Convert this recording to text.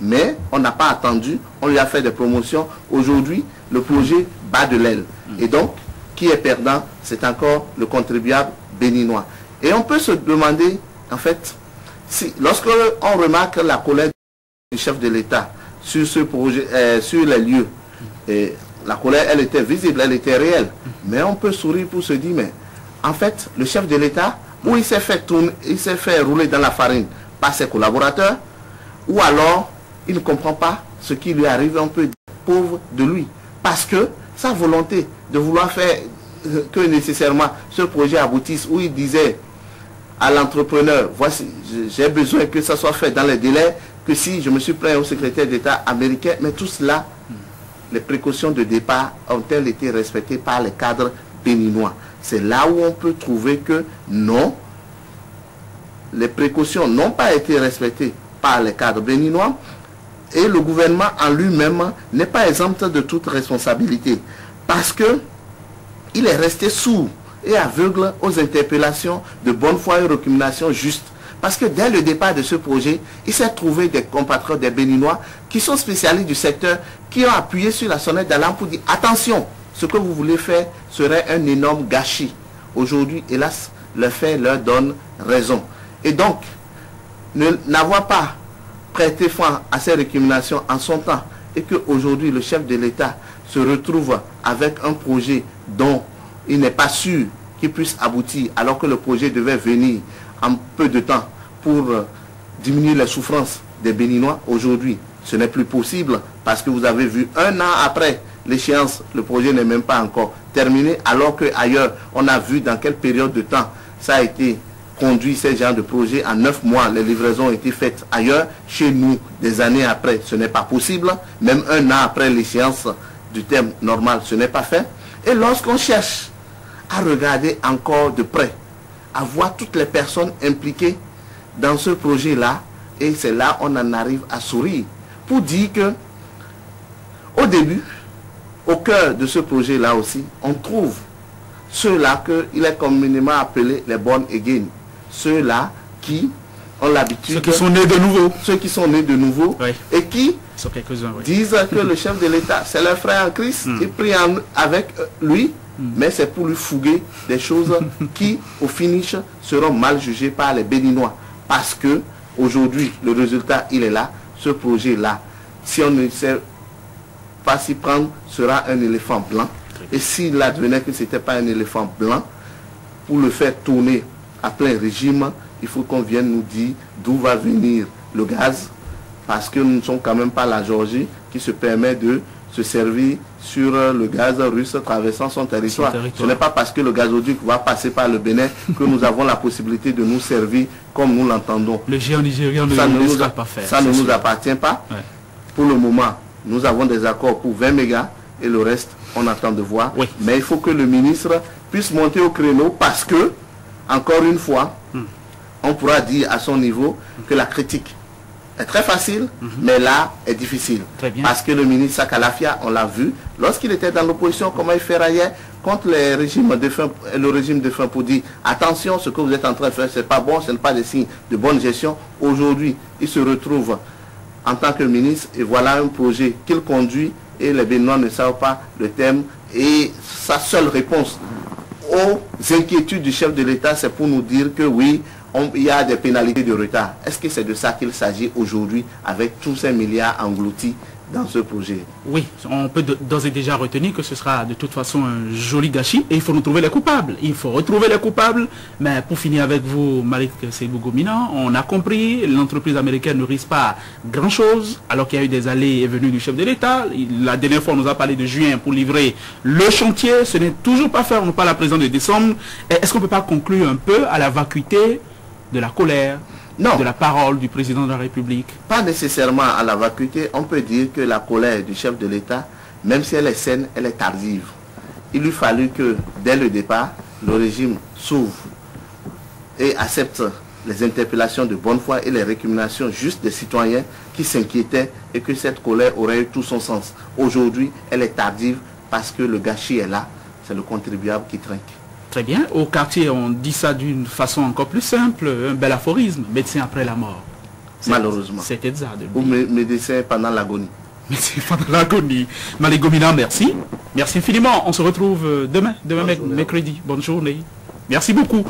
Mais on n'a pas attendu, on lui a fait des promotions. Aujourd'hui, le projet bat de l'aile. Et donc, qui est perdant? C'est encore le contribuable béninois. Et on peut se demander, en fait, si, lorsque on remarque la colère du chef de l'État sur ce projet, sur les lieux, et la colère, elle était visible, elle était réelle. Mais on peut sourire pour se dire, mais en fait, le chef de l'État, ou il s'est fait tourner, il s'est fait rouler dans la farine par ses collaborateurs, ou alors il ne comprend pas ce qui lui arrive, un peu pauvre de lui. Parce que sa volonté de vouloir faire que nécessairement ce projet aboutisse, où il disait à l'entrepreneur, voici, j'ai besoin que ça soit fait dans les délais, que si je me suis plaint au secrétaire d'État américain, mais tout cela, les précautions de départ ont-elles été respectées par les cadres béninois? C'est là où on peut trouver que non, les précautions n'ont pas été respectées par les cadres béninois et le gouvernement en lui-même n'est pas exempt de toute responsabilité parce que il est resté sourd et aveugle aux interpellations de bonne foi et récriminations justes. Parce que dès le départ de ce projet, il s'est trouvé des compatriotes des Béninois qui sont spécialistes du secteur, qui ont appuyé sur la sonnette d'alarme pour dire attention, ce que vous voulez faire serait un énorme gâchis. Aujourd'hui, hélas, le fait leur donne raison. Et donc, n'avoir pas prêté foi à ces récriminations en son temps et qu'aujourd'hui le chef de l'État se retrouve avec un projet dont il n'est pas sûr qu'il puisse aboutir alors que le projet devait venir en peu de temps pour diminuer les souffrances des Béninois. Aujourd'hui, ce n'est plus possible parce que vous avez vu un an après l'échéance, le projet n'est même pas encore terminé alors qu'ailleurs, on a vu dans quelle période de temps ça a été conduit, ces genres de projet. En 9 mois, les livraisons ont été faites ailleurs. Chez nous, des années après, ce n'est pas possible. Même un an après l'échéance du terme normal, ce n'est pas fait. Et lorsqu'on cherche à regarder encore de près, à voir toutes les personnes impliquées dans ce projet-là, et c'est là on en arrive à sourire, pour dire que au début, au cœur de ce projet-là aussi, on trouve ceux-là qu'il est communément appelé les born again, ceux-là qui ont l'habitude... Ceux qui sont nés de nouveau. Ceux qui sont nés de nouveau, oui. Et qui disent que le chef de l'État, c'est leur frère en Christ, ils prient avec lui, mais c'est pour lui fouguer des choses qui, au finish, seront mal jugées par les Béninois. Parce que aujourd'hui, le résultat, il est là. Ce projet-là, si on ne sait pas s'y prendre, sera un éléphant blanc. Et s'il advenait que ce n'était pas un éléphant blanc, pour le faire tourner à plein régime, il faut qu'on vienne nous dire d'où va venir le gaz. Parce que nous ne sommes quand même pas la Géorgie qui se permet de se servir sur le gaz russe traversant son territoire. Ce n'est pas parce que le gazoduc va passer par le Bénin que nous avons la possibilité de nous servir comme nous l'entendons. Le géant nigérien ne nous a pas fait. Ça ne nous appartient pas. Ouais. Pour le moment, nous avons des accords pour 20 mégas et le reste, on attend de voir. Oui. Mais il faut que le ministre puisse monter au créneau parce que, encore une fois, on pourra dire à son niveau que la critique est très facile, mais là est difficile. Parce que le ministre Sakalafia, on l'a vu, lorsqu'il était dans l'opposition, comment il ferraillait contre les régimes défunts, le régime défunt pour dire attention, ce que vous êtes en train de faire, c'est pas bon, ce n'est pas des signes de bonne gestion. Aujourd'hui, il se retrouve en tant que ministre et voilà un projet qu'il conduit et les Béninois ne savent pas le thème. Et sa seule réponse aux inquiétudes du chef de l'État, c'est pour nous dire que oui, il y a des pénalités de retard. Est-ce que c'est de ça qu'il s'agit aujourd'hui avec tous ces milliards engloutis dans ce projet? Oui, on peut d'ores et déjà retenir que ce sera de toute façon un joli gâchis et il faut nous trouver les coupables. Il faut retrouver les coupables. Mais pour finir avec vous, Malik Seydou-Gomina, on a compris, l'entreprise américaine ne risque pas grand-chose alors qu'il y a eu des allées et venues du chef de l'État. La dernière fois, on nous a parlé de juin pour livrer le chantier. Ce n'est toujours pas fait, on parle à présent de décembre. Est-ce qu'on ne peut pas conclure un peu à la vacuité de la colère, non, de la parole du président de la République? Pas nécessairement à la vacuité. On peut dire que la colère du chef de l'État, même si elle est saine, elle est tardive. Il lui fallut que, dès le départ, le régime s'ouvre et accepte les interpellations de bonne foi et les récriminations justes des citoyens qui s'inquiétaient et que cette colère aurait eu tout son sens. Aujourd'hui, elle est tardive parce que le gâchis est là. C'est le contribuable qui trinque. Très bien. Au quartier, on dit ça d'une façon encore plus simple, un bel aphorisme, médecin après la mort. malheureusement. C'était ça. Ou médecin pendant l'agonie. Merci pendant l'agonie. Malick Gomina, merci. Merci infiniment. On se retrouve demain mercredi. Bonne journée. Merci beaucoup.